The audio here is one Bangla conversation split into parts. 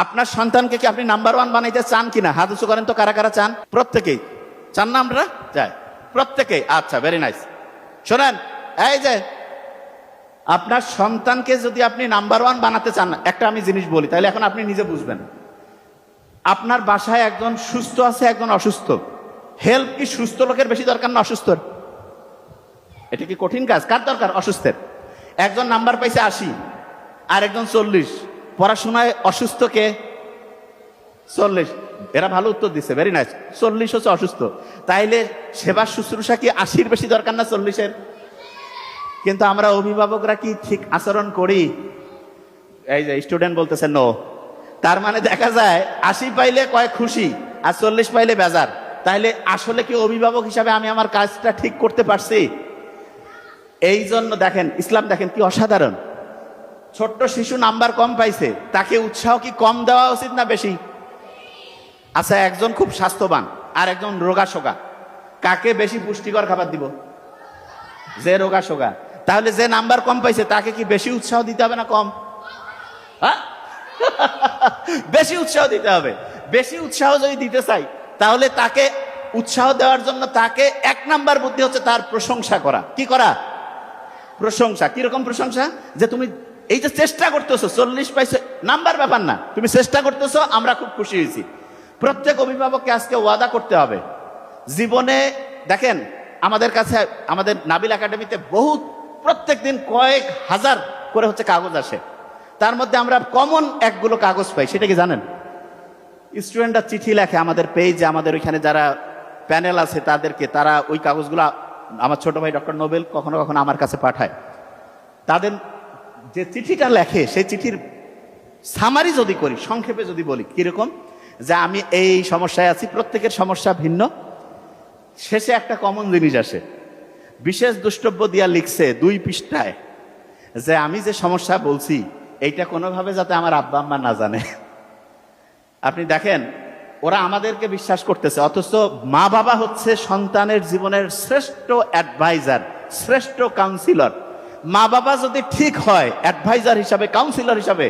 আপনার সন্তানকে কি আপনি নাম্বার ওয়ান বানাইতে চান কিনা? হাত উঁচু করেন তো, কারা কারা চান? প্রত্যেকেই চান না? আমরা চাই প্রত্যেকেই। আচ্ছা, ভেরি নাইস। শোনেন, এই যে আপনার সন্তানকে যদি আপনি নাম্বার ওয়ান বানাতে চান, একটা আমি জিনিস বলি, তাহলে এখন আপনি নিজে বুঝবেন। আপনার বাসায় একজন সুস্থ আছে, একজন অসুস্থ। হেল্প কি সুস্থ লোকের বেশি দরকার না অসুস্থর? এটা কি কঠিন কাজ? কার দরকার? অসুস্থের। একজন নাম্বার পাইছে 80 আর একজন 40, পড়াশোনায় অসুস্থকে 40। এরা ভালো উত্তর দিচ্ছে, ভেরি নাইস। 40 হচ্ছে অসুস্থ, তাইলে সেবা শুশ্রূষা কি 80-র বেশি দরকার না 40-এর? কিন্তু আমরা অভিভাবকরা কি ঠিক আচরণ করি? এই যে স্টুডেন্ট বলতেছে নো, তার মানে দেখা যায় 80 পাইলে কয় খুশি আর 40 পাইলে বেজার। তাইলে আসলে কি অভিভাবক হিসাবে আমি আমার কাজটা ঠিক করতে পারছি? এই জন্য দেখেন, ইসলাম দেখেন কি অসাধারণ। ছোট্ট শিশু নাম্বার কম পাইছে, তাকে উৎসাহ কি কম দেওয়া উচিত না বেশি? আচ্ছা, একজন খুব স্বাস্থ্যবান আর একজন রোগাশোকা, কাকে বেশি পুষ্টিকর খাবার দিব? যে রোগাশোকা। তাহলে যে নাম্বার কম পাইছে তাকে কি বেশি উৎসাহ দিতে হবে না কম? হ্যাঁ, বেশি উৎসাহ দিতে হবে। বেশি উৎসাহ যদি দিতে চাই, তাহলে তাকে উৎসাহ দেওয়ার জন্য তাকে 1 নাম্বার বুদ্ধি হচ্ছে তার প্রশংসা করা। কি করা? প্রশংসা। কিরকম প্রশংসা? যে তুমি এই যে চেষ্টা করতেছো, 40 পাইছো, নাম্বার ব্যাপার না, তুমি চেষ্টা করতেছো, আমরা খুব খুশি হয়েছি। প্রত্যেক অভিভাবককে আজকে ওয়াদা করতে হবে জীবনে। দেখেন, আমাদের কাছে, আমাদের নাবিল একাডেমিতে বহুত প্রত্যেক দিন কয়েক হাজার করে হচ্ছে কাগজ আসে। তার মধ্যে আমরা কমন একগুলো কাগজ পাই, সেটা কি জানেন? স্টুডেন্টরা চিঠি লেখে আমাদের পেজে, আমাদের ওইখানে যারা প্যানেল আছে তাদেরকে, তারা ওই কাগজগুলো আমার ছোট ভাই ডক্টর নোবেল কখনো কখনো আমার কাছে পাঠায়। তাদের যে চিঠিটা লেখে, সেই চিঠির সামারি যদি করি, সংক্ষেপে যদি বলি, কিরকম যে আমি এই সমস্যায় আছি, প্রত্যেকের সমস্যা ভিন্ন, শেষে একটা কমন জিনিস আসে। বিশেষ দ্রষ্টব্য দিয়া লিখছে 2 পৃষ্ঠায় যে আমি যে সমস্যা বলছি এইটা কোনোভাবে যাতে আমার আব্বা আম্মা না জানে। আপনি দেখেন, ওরা আমাদেরকে বিশ্বাস করতেছে, অথচ মা বাবা হচ্ছে সন্তানের জীবনের শ্রেষ্ঠ অ্যাডভাইজার, শ্রেষ্ঠ কাউন্সিলর। মা বাবা যদি ঠিক হয় অ্যাডভাইজার হিসাবে, কাউন্সিলর হিসাবে,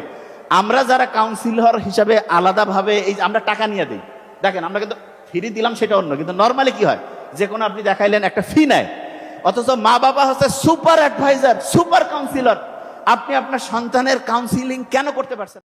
আমরা যারা কাউন্সিলর হিসাবে আলাদাভাবে এই আমরা টাকা নিয়ে দিই, দেখেন আমরা কিন্তু ফ্রি দিলাম সেটা অন্য, কিন্তু নর্মালি কি হয়, যে কোনো আপনি দেখাইলেন একটা ফি নেয়। অথচ মা বাবা হচ্ছে সুপার অ্যাডভাইজার, সুপার কাউন্সিলর। আপনি আপনার সন্তানের কাউন্সিলিং কেন করতে পারছেন?